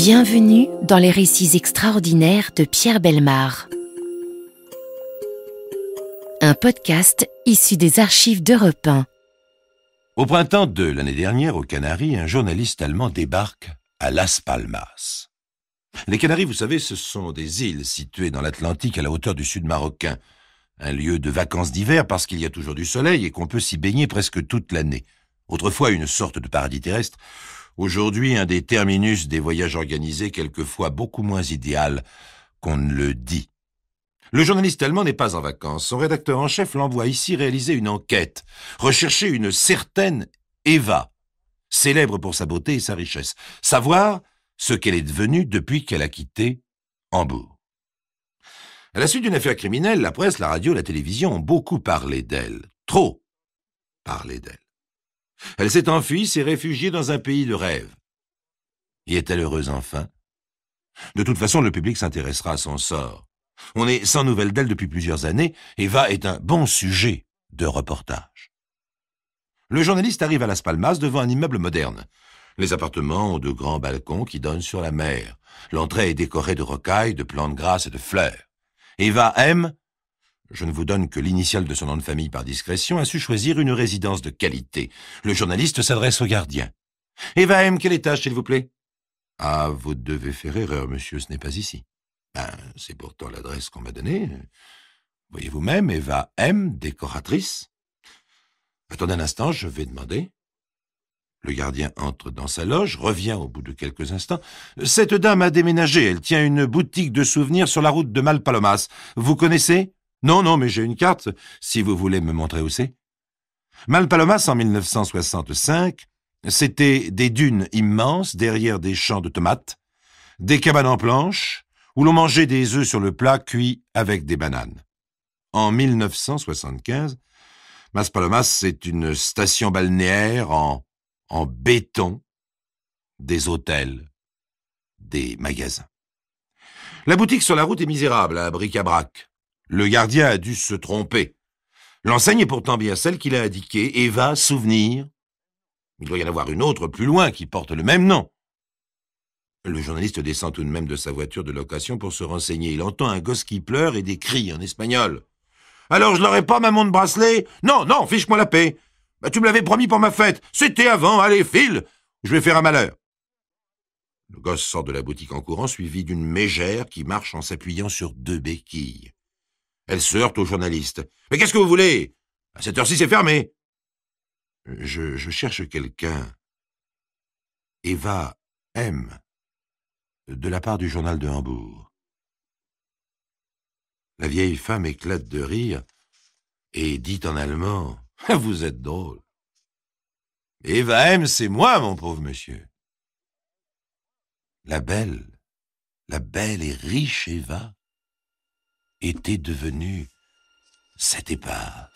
Bienvenue dans les récits extraordinaires de Pierre Bellemare. Un podcast issu des archives d'Europe 1. Au printemps de l'année dernière, aux Canaries, un journaliste allemand débarque à Las Palmas. Les Canaries, vous savez, ce sont des îles situées dans l'Atlantique à la hauteur du sud marocain. Un lieu de vacances d'hiver parce qu'il y a toujours du soleil et qu'on peut s'y baigner presque toute l'année. Autrefois une sorte de paradis terrestre, aujourd'hui un des terminus des voyages organisés, quelquefois beaucoup moins idéal qu'on ne le dit. Le journaliste allemand n'est pas en vacances. Son rédacteur en chef l'envoie ici réaliser une enquête, rechercher une certaine Eva, célèbre pour sa beauté et sa richesse, savoir ce qu'elle est devenue depuis qu'elle a quitté Hambourg. À la suite d'une affaire criminelle, la presse, la radio, la télévision ont beaucoup parlé d'elle, trop parlé d'elle. Elle s'est enfuie, s'est réfugiée dans un pays de rêve. Y est-elle heureuse enfin? De toute façon, le public s'intéressera à son sort. On est sans nouvelles d'elle depuis plusieurs années. Eva est un bon sujet de reportage. Le journaliste arrive à Las Palmas devant un immeuble moderne. Les appartements ont de grands balcons qui donnent sur la mer. L'entrée est décorée de rocailles, de plantes grasses et de fleurs. Eva M., je ne vous donne que l'initiale de son nom de famille par discrétion, a su choisir une résidence de qualité. Le journaliste s'adresse au gardien. « Eva M., quel étage, s'il vous plaît ?»« Ah, vous devez faire erreur, monsieur, ce n'est pas ici. »« Ben, c'est pourtant l'adresse qu'on m'a donnée. Voyez vous-même, Eva M., décoratrice. »« Attendez un instant, je vais demander. » Le gardien entre dans sa loge, revient au bout de quelques instants. « Cette dame a déménagé, elle tient une boutique de souvenirs sur la route de Malpalomas. Vous connaissez ? » « Non, mais j'ai une carte, si vous voulez me montrer où c'est. » Malpalomas, en 1965, c'était des dunes immenses derrière des champs de tomates, des cabanes en planches, où l'on mangeait des œufs sur le plat cuits avec des bananes. En 1975, Malpalomas, c'est une station balnéaire en béton, des hôtels, des magasins. La boutique sur la route est misérable, à bric-à-brac. Le gardien a dû se tromper. L'enseigne est pourtant bien celle qu'il a indiquée, Eva Souvenir. Il doit y en avoir une autre plus loin qui porte le même nom. Le journaliste descend tout de même de sa voiture de location pour se renseigner. Il entend un gosse qui pleure et des cris en espagnol. « Alors je l'aurais pas, ma montre bracelet ? Non, fiche-moi la paix. Tu me l'avais promis pour ma fête. C'était avant, allez, file. Je vais faire un malheur. » Le gosse sort de la boutique en courant, suivi d'une mégère qui marche en s'appuyant sur 2 béquilles. Elle se heurte au journaliste. « Mais qu'est-ce que vous voulez ? À cette heure-ci, c'est fermé. » Je cherche quelqu'un. Eva M. De la part du journal de Hambourg. La vieille femme éclate de rire et dit en allemand « Vous êtes drôle. »« Eva M, c'est moi, mon pauvre monsieur. » La belle et riche Eva était devenue cette épave.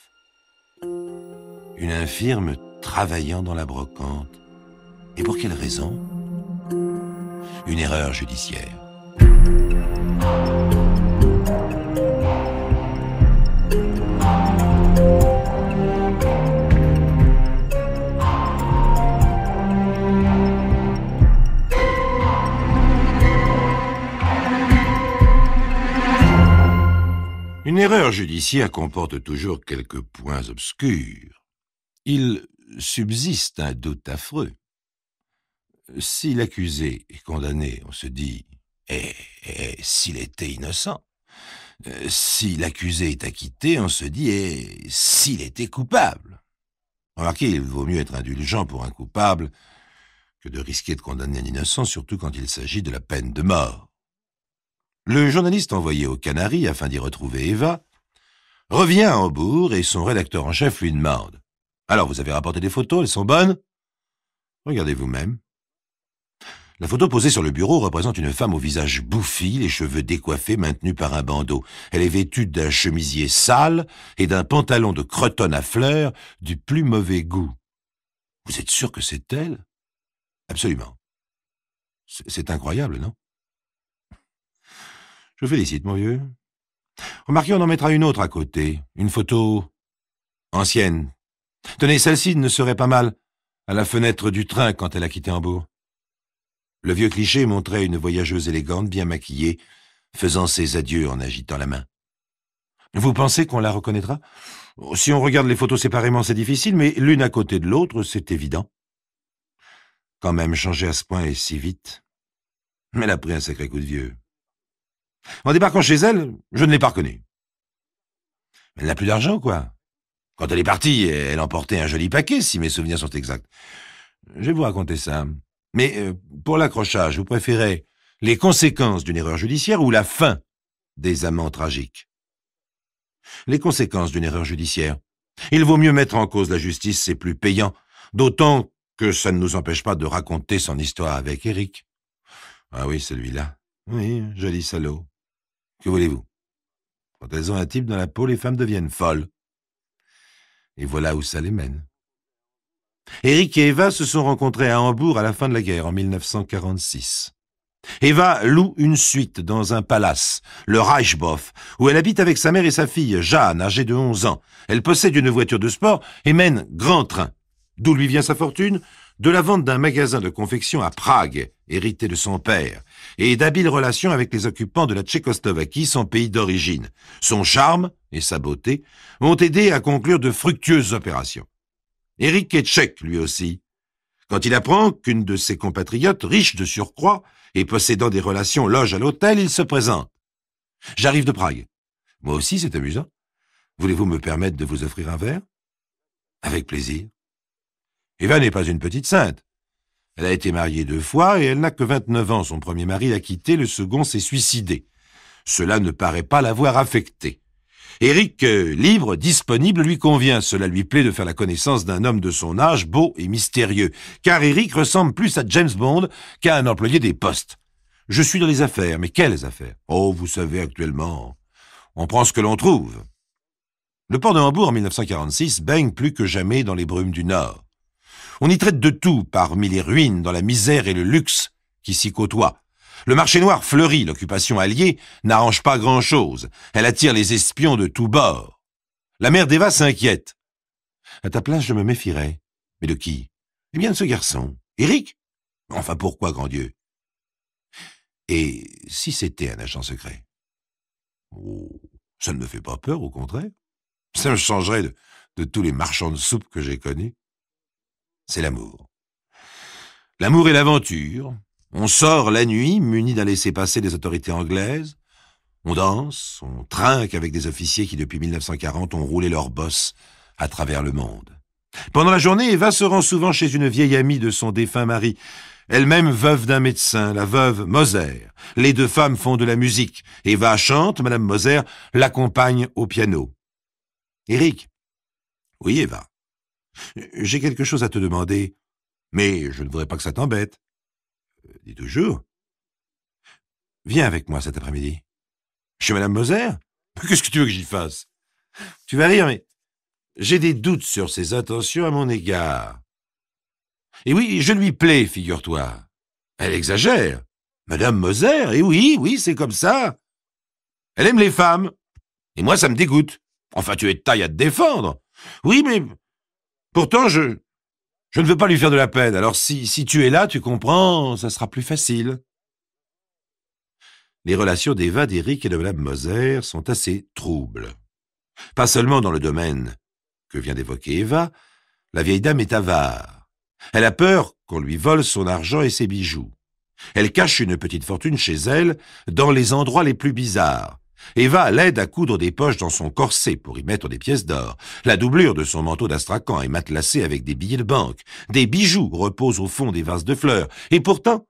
Une infirme travaillant dans la brocante. Et pour quelle raison? Une erreur judiciaire. Une erreur judiciaire comporte toujours quelques points obscurs. Il subsiste un doute affreux. Si l'accusé est condamné, on se dit « s'il était innocent ?» Si l'accusé est acquitté, on se dit « s'il était coupable ?» Remarquez, il vaut mieux être indulgent pour un coupable que de risquer de condamner un innocent, surtout quand il s'agit de la peine de mort. Le journaliste envoyé aux Canaries afin d'y retrouver Eva revient à Hambourg et son rédacteur en chef lui demande « Alors, vous avez rapporté des photos, elles sont bonnes ? Regardez vous-même. » La photo posée sur le bureau représente une femme au visage bouffi, les cheveux décoiffés, maintenus par un bandeau. Elle est vêtue d'un chemisier sale et d'un pantalon de cretonne à fleurs du plus mauvais goût. Vous êtes sûr que c'est elle ? Absolument. C'est incroyable, non ? Je félicite, mon vieux. Remarquez, on en mettra une autre à côté. Une photo ancienne. Tenez, celle-ci ne serait pas mal à la fenêtre du train quand elle a quitté Hambourg. Le vieux cliché montrait une voyageuse élégante, bien maquillée, faisant ses adieux en agitant la main. Vous pensez qu'on la reconnaîtra? Si on regarde les photos séparément, c'est difficile, mais l'une à côté de l'autre, c'est évident. Quand même changer à ce point et si vite. Mais elle a pris un sacré coup de vieux. En débarquant chez elle, je ne l'ai pas reconnue. Elle n'a plus d'argent, quoi. Quand elle est partie, elle emportait un joli paquet, si mes souvenirs sont exacts. Je vais vous raconter ça. Mais pour l'accrochage, vous préférez les conséquences d'une erreur judiciaire ou la fin des amants tragiques? Les conséquences d'une erreur judiciaire. Il vaut mieux mettre en cause la justice, c'est plus payant, d'autant que ça ne nous empêche pas de raconter son histoire avec Eric. Ah oui, celui-là. Oui, joli salaud. Que voulez-vous? Quand elles ont un type dans la peau, les femmes deviennent folles. Et voilà où ça les mène. Eric et Eva se sont rencontrés à Hambourg à la fin de la guerre, en 1946. Eva loue une suite dans un palace, le Reichshof, où elle habite avec sa mère et sa fille, Jeanne, âgée de 11 ans. Elle possède une voiture de sport et mène grand train. D'où lui vient sa fortune? De la vente d'un magasin de confection à Prague, hérité de son père, et d'habiles relations avec les occupants de la Tchécoslovaquie, son pays d'origine. Son charme et sa beauté ont aidé à conclure de fructueuses opérations. Eric est tchèque, lui aussi. Quand il apprend qu'une de ses compatriotes, riche de surcroît et possédant des relations, loge à l'hôtel, il se présente. « J'arrive de Prague. Moi aussi, c'est amusant. Voulez-vous me permettre de vous offrir un verre ?»« Avec plaisir. » Eva n'est pas une petite sainte. Elle a été mariée 2 fois et elle n'a que 29 ans. Son premier mari l'a quittée, le second s'est suicidé. Cela ne paraît pas l'avoir affectée. Eric, libre, disponible, lui convient. Cela lui plaît de faire la connaissance d'un homme de son âge, beau et mystérieux. Car Eric ressemble plus à James Bond qu'à un employé des postes. Je suis dans les affaires, mais quelles affaires? Oh, vous savez, actuellement, on prend ce que l'on trouve. Le port de Hambourg, en 1946, baigne plus que jamais dans les brumes du Nord. On y traite de tout, parmi les ruines, dans la misère et le luxe qui s'y côtoient. Le marché noir fleurit, l'occupation alliée n'arrange pas grand-chose. Elle attire les espions de tous bords. La mère d'Eva s'inquiète. À ta place, je me méfierais. Mais de qui? Eh bien, de ce garçon. Eric? Enfin, pourquoi, grand Dieu? Et si c'était un agent secret? Oh, ça ne me fait pas peur, au contraire. Ça me changerait de tous les marchands de soupe que j'ai connus. C'est l'amour. L'amour et l'aventure. On sort la nuit, muni d'un laissez-passer des autorités anglaises. On danse, on trinque avec des officiers qui, depuis 1940, ont roulé leurs bosses à travers le monde. Pendant la journée, Eva se rend souvent chez une vieille amie de son défunt mari, elle-même veuve d'un médecin, la veuve Moser. Les 2 femmes font de la musique. Eva chante, Madame Moser l'accompagne au piano. Eric. Oui, Eva. J'ai quelque chose à te demander, mais je ne voudrais pas que ça t'embête. Dis toujours. Viens avec moi cet après-midi. Chez Madame Moser? Qu'est-ce que tu veux que j'y fasse? Tu vas rire, mais j'ai des doutes sur ses intentions à mon égard. Et oui, je lui plais, figure-toi. Elle exagère. Madame Moser, et oui, c'est comme ça. Elle aime les femmes. Et moi, ça me dégoûte. Enfin, tu es de taille à te défendre. Oui, mais pourtant, je ne veux pas lui faire de la peine. Alors, si tu es là, tu comprends, ça sera plus facile. Les relations d'Eva, d'Eric et de Madame Moser sont assez troubles. Pas seulement dans le domaine que vient d'évoquer Eva, la vieille dame est avare. Elle a peur qu'on lui vole son argent et ses bijoux. Elle cache une petite fortune chez elle, dans les endroits les plus bizarres. Eva l'aide à coudre des poches dans son corset pour y mettre des pièces d'or. La doublure de son manteau d'astrakhan est matelassée avec des billets de banque. Des bijoux reposent au fond des vases de fleurs. Et pourtant,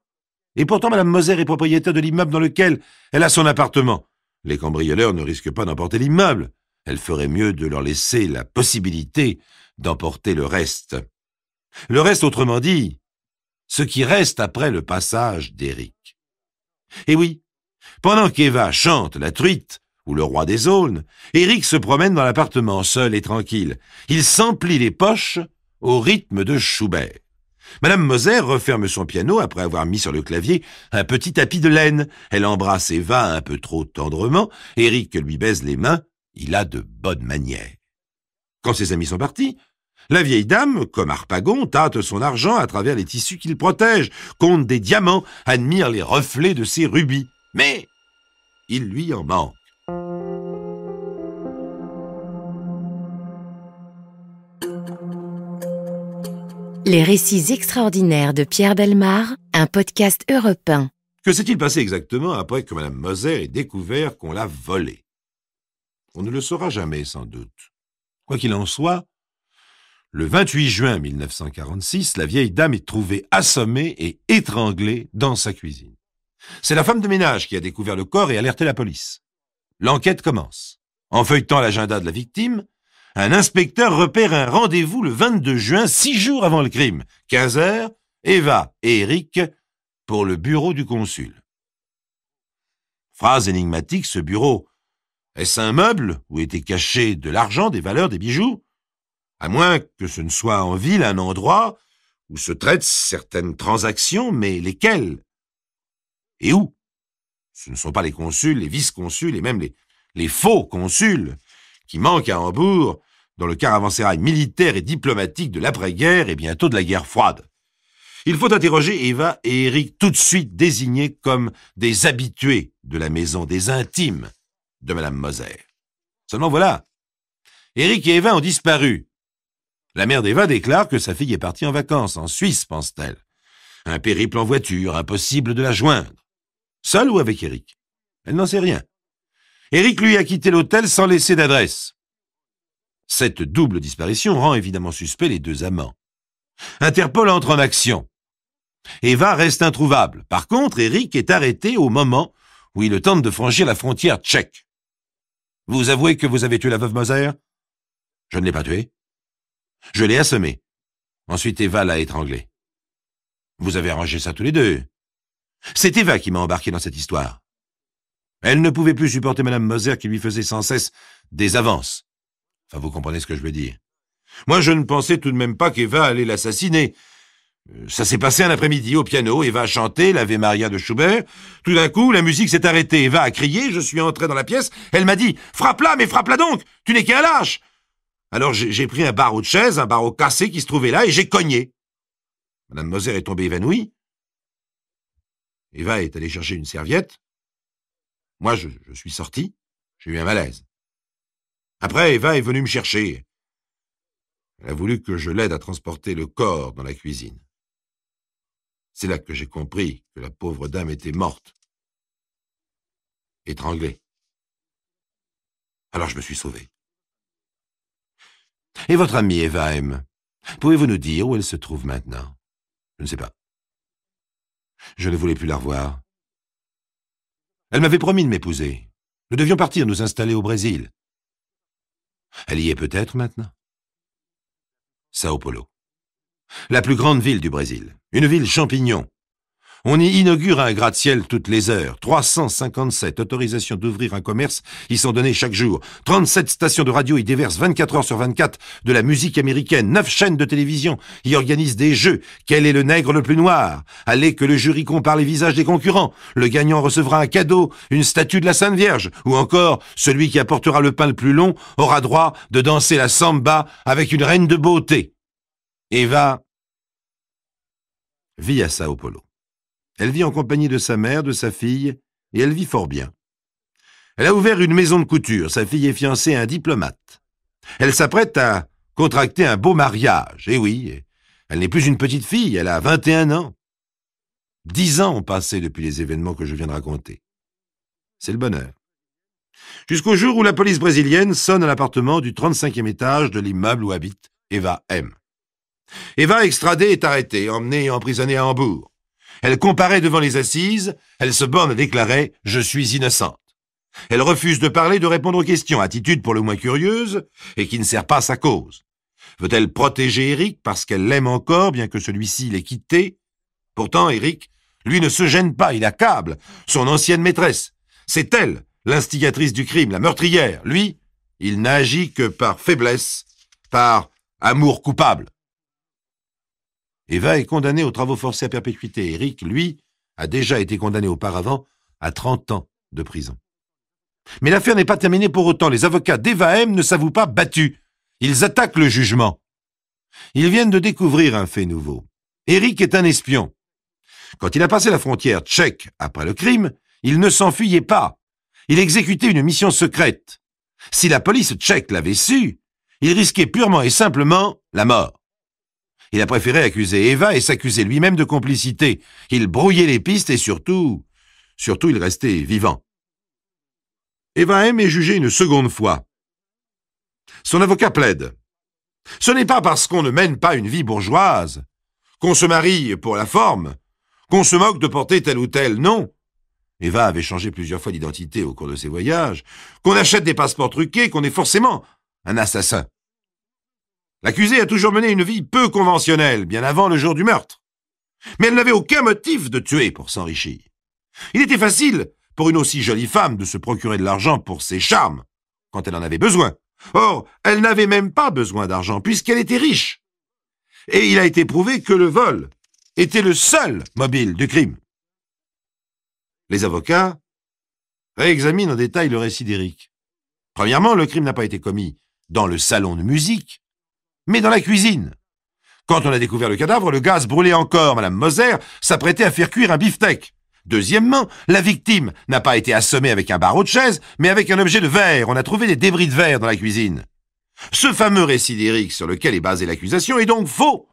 Madame Moser est propriétaire de l'immeuble dans lequel elle a son appartement. Les cambrioleurs ne risquent pas d'emporter l'immeuble. Elle ferait mieux de leur laisser la possibilité d'emporter le reste. Le reste, autrement dit, ce qui reste après le passage d'Eric. Et oui, pendant qu'Eva chante la truite ou le roi des aulnes, Eric se promène dans l'appartement seul et tranquille. Il s'emplit les poches au rythme de Schubert. Madame Moser referme son piano après avoir mis sur le clavier un petit tapis de laine. Elle embrasse Eva un peu trop tendrement. Eric lui baise les mains. Il a de bonnes manières. Quand ses amis sont partis, La vieille dame, comme Harpagon, tâte son argent à travers les tissus qu'il protège, compte des diamants, admire les reflets de ses rubis. Mais il lui en manque. Les récits extraordinaires de Pierre Bellemare, un podcast Europe 1. Que s'est-il passé exactement après que Mme Moser ait découvert qu'on l'a volée? On ne le saura jamais, sans doute. Quoi qu'il en soit, le 28 juin 1946, la vieille dame est trouvée assommée et étranglée dans sa cuisine. C'est la femme de ménage qui a découvert le corps et alerté la police. L'enquête commence. En feuilletant l'agenda de la victime, un inspecteur repère un rendez-vous le 22 juin, 6 jours avant le crime. 15 heures, Eva et Eric pour le bureau du consul. Phrase énigmatique, ce bureau, est-ce un meuble où était caché de l'argent, des valeurs, des bijoux? À moins que ce ne soit en ville un endroit où se traitent certaines transactions, mais lesquelles? Et où? Ce ne sont pas les consuls, les vice-consuls et même les faux consuls qui manquent à Hambourg dans le caravansérail militaire et diplomatique de l'après-guerre et bientôt de la guerre froide. Il faut interroger Eva et Eric, tout de suite désignés comme des habitués de la maison, des intimes de Mme Moser. Seulement voilà, Eric et Eva ont disparu. La mère d'Eva déclare que sa fille est partie en vacances, en Suisse, pense-t-elle. Un périple en voiture, impossible de la joindre. Seule ou avec Eric? Elle n'en sait rien. Eric, lui, a quitté l'hôtel sans laisser d'adresse. Cette double disparition rend évidemment suspect les deux amants. Interpol entre en action. Eva reste introuvable. Par contre, Eric est arrêté au moment où il tente de franchir la frontière tchèque. Vous avouez que vous avez tué la veuve Moser? Je ne l'ai pas tuée. Je l'ai assommée. Ensuite, Eva l'a étranglée. Vous avez arrangé ça tous les deux. C'est Eva qui m'a embarqué dans cette histoire. Elle ne pouvait plus supporter Mme Moser qui lui faisait sans cesse des avances. Enfin, vous comprenez ce que je veux dire. Moi, je ne pensais tout de même pas qu'Eva allait l'assassiner. Ça s'est passé un après-midi au piano. Eva a chanté l'Ave Maria de Schubert. Tout d'un coup, la musique s'est arrêtée. Eva a crié, je suis entré dans la pièce. Elle m'a dit « Frappe-la, mais frappe-la donc! Tu n'es qu'un lâche !» Alors j'ai pris un barreau de chaise, un barreau cassé qui se trouvait là, et j'ai cogné. Mme Moser est tombée évanouie. Eva est allée chercher une serviette. Moi, je suis sorti. J'ai eu un malaise. Après, Eva est venue me chercher. Elle a voulu que je l'aide à transporter le corps dans la cuisine. C'est là que j'ai compris que la pauvre dame était morte. Étranglée. Alors je me suis sauvé. Et votre amie Eva M, pouvez-vous nous dire où elle se trouve maintenant? Je ne sais pas. Je ne voulais plus la revoir. Elle m'avait promis de m'épouser. Nous devions partir nous installer au Brésil. Elle y est peut-être maintenant. Sao Paulo. La plus grande ville du Brésil. Une ville champignon. On y inaugure un gratte-ciel toutes les heures. 357 autorisations d'ouvrir un commerce y sont données chaque jour. 37 stations de radio y déversent 24 heures sur 24 de la musique américaine. 9 chaînes de télévision y organisent des jeux. Quel est le nègre le plus noir? Allez que le jury compare les visages des concurrents. Le gagnant recevra un cadeau, une statue de la Sainte Vierge. Ou encore, celui qui apportera le pain le plus long aura droit de danser la samba avec une reine de beauté. Eva vit à Sao Paulo. Elle vit en compagnie de sa mère, de sa fille, et elle vit fort bien. Elle a ouvert une maison de couture. Sa fille est fiancée à un diplomate. Elle s'apprête à contracter un beau mariage. Et oui, elle n'est plus une petite fille, elle a 21 ans. 10 ans ont passé depuis les événements que je viens de raconter. C'est le bonheur. Jusqu'au jour où la police brésilienne sonne à l'appartement du 35e étage de l'immeuble où habite Eva M. Eva, extradée, est arrêtée, emmenée et emprisonnée à Hambourg. Elle comparaît devant les assises, elle se borne à déclarer « Je suis innocente ». Elle refuse de parler, de répondre aux questions, attitude pour le moins curieuse et qui ne sert pas sa cause. Veut-elle protéger Eric parce qu'elle l'aime encore, bien que celui-ci l'ait quitté? Pourtant, Eric, lui, ne se gêne pas, il accable son ancienne maîtresse. C'est elle, l'instigatrice du crime, la meurtrière. Lui, il n'agit que par faiblesse, par amour coupable. Eva est condamnée aux travaux forcés à perpétuité. Eric, lui, a déjà été condamné auparavant à 30 ans de prison. Mais l'affaire n'est pas terminée pour autant. Les avocats d'Eva M ne s'avouent pas battus. Ils attaquent le jugement. Ils viennent de découvrir un fait nouveau. Éric est un espion. Quand il a passé la frontière tchèque après le crime, il ne s'enfuyait pas. Il exécutait une mission secrète. Si la police tchèque l'avait su, il risquait purement et simplement la mort. Il a préféré accuser Eva et s'accuser lui-même de complicité. Il brouillait les pistes et surtout, il restait vivant. Eva M est jugée une seconde fois. Son avocat plaide. Ce n'est pas parce qu'on ne mène pas une vie bourgeoise, qu'on se marie pour la forme, qu'on se moque de porter tel ou tel nom. Eva avait changé plusieurs fois d'identité au cours de ses voyages, qu'on achète des passeports truqués, qu'on est forcément un assassin. L'accusée a toujours mené une vie peu conventionnelle, bien avant le jour du meurtre. Mais elle n'avait aucun motif de tuer pour s'enrichir. Il était facile pour une aussi jolie femme de se procurer de l'argent pour ses charmes, quand elle en avait besoin. Or, elle n'avait même pas besoin d'argent, puisqu'elle était riche. Et il a été prouvé que le vol était le seul mobile du crime. Les avocats réexaminent en détail le récit d'Éric. Premièrement, le crime n'a pas été commis dans le salon de musique, mais dans la cuisine. Quand on a découvert le cadavre, le gaz brûlait encore. Madame Moser s'apprêtait à faire cuire un beefsteak. Deuxièmement, la victime n'a pas été assommée avec un barreau de chaise, mais avec un objet de verre. On a trouvé des débris de verre dans la cuisine. Ce fameux récit d'Éric sur lequel est basée l'accusation est donc faux.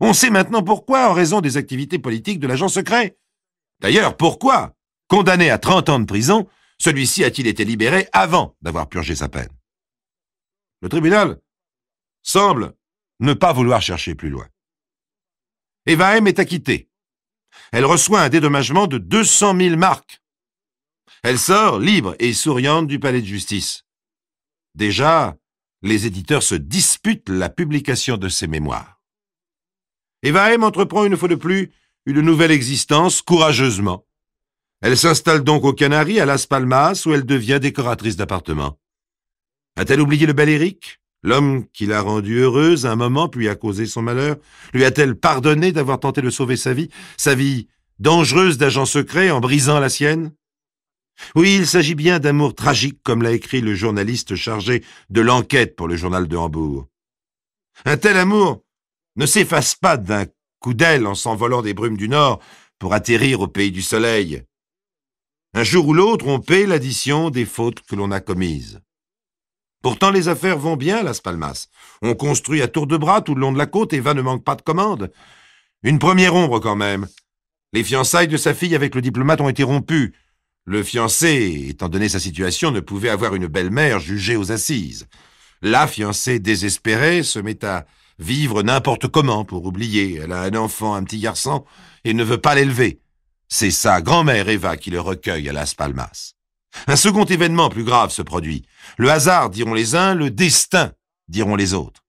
On sait maintenant pourquoi, en raison des activités politiques de l'agent secret. D'ailleurs, pourquoi, condamné à 30 ans de prison, celui-ci a-t-il été libéré avant d'avoir purgé sa peine? Le tribunal semble ne pas vouloir chercher plus loin. Eva M est acquittée. Elle reçoit un dédommagement de 200 000 marks. Elle sort libre et souriante du palais de justice. Déjà, les éditeurs se disputent la publication de ses mémoires. Eva M entreprend une fois de plus une nouvelle existence courageusement. Elle s'installe donc aux Canaries, à Las Palmas, où elle devient décoratrice d'appartements. A-t-elle oublié le bel Éric, l'homme qui l'a rendue heureuse à un moment puis a causé son malheur? Lui a-t-elle pardonné d'avoir tenté de sauver sa vie dangereuse d'agent secret en brisant la sienne? Oui, il s'agit bien d'amour tragique, comme l'a écrit le journaliste chargé de l'enquête pour le journal de Hambourg. Un tel amour ne s'efface pas d'un coup d'aile en s'envolant des brumes du Nord pour atterrir au pays du soleil. Un jour ou l'autre, on paie l'addition des fautes que l'on a commises. Pourtant, les affaires vont bien à Las Palmas. On construit à tour de bras tout le long de la côte et Eva ne manque pas de commandes. Une première ombre quand même. Les fiançailles de sa fille avec le diplomate ont été rompues. Le fiancé, étant donné sa situation, ne pouvait avoir une belle-mère jugée aux assises. La fiancée désespérée se met à vivre n'importe comment pour oublier. Elle a un enfant, un petit garçon, et ne veut pas l'élever. C'est sa grand-mère Eva qui le recueille à Las Palmas. Un second événement plus grave se produit. Le hasard, diront les uns, le destin, diront les autres.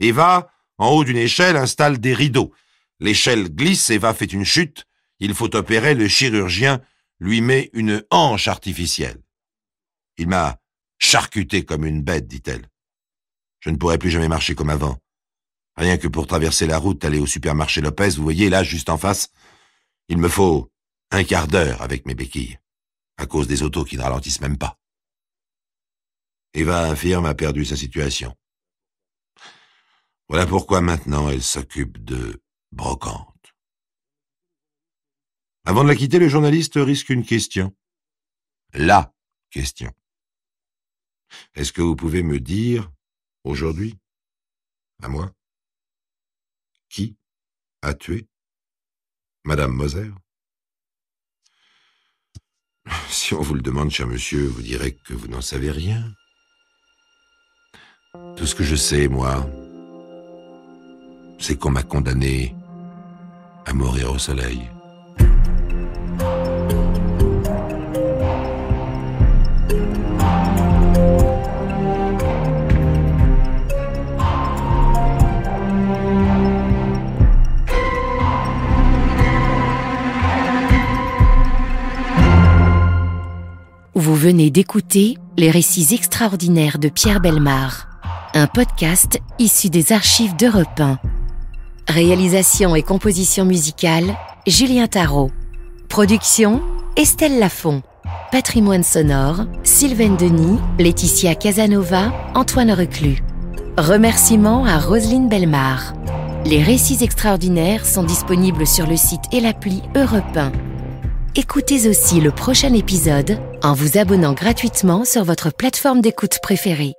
Eva, en haut d'une échelle, installe des rideaux. L'échelle glisse, Eva fait une chute. Il faut opérer, le chirurgien lui met une hanche artificielle. Il m'a charcuté comme une bête, dit-elle. Je ne pourrai plus jamais marcher comme avant. Rien que pour traverser la route, aller au supermarché Lopez, vous voyez, là, juste en face, il me faut un quart d'heure avec mes béquilles, à cause des autos qui ne ralentissent même pas. Eva infirme a perdu sa situation. Voilà pourquoi maintenant elle s'occupe de brocante. Avant de la quitter, le journaliste risque une question. La question. Est-ce que vous pouvez me dire, aujourd'hui, à moi, qui a tué Madame Moser? Si on vous le demande, cher monsieur, vous direz que vous n'en savez rien. Tout ce que je sais, moi, c'est qu'on m'a condamné à mourir au soleil. Vous venez d'écouter Les récits extraordinaires de Pierre Bellemare, un podcast issu des archives d'Europe 1. Réalisation et composition musicale, Julien Tarot. Production, Estelle Lafont. Patrimoine sonore, Sylvaine Denis, Laetitia Casanova, Antoine Reclus. Remerciements à Roselyne Bellemare. Les récits extraordinaires sont disponibles sur le site et l'appli Europe 1. Écoutez aussi le prochain épisode en vous abonnant gratuitement sur votre plateforme d'écoute préférée.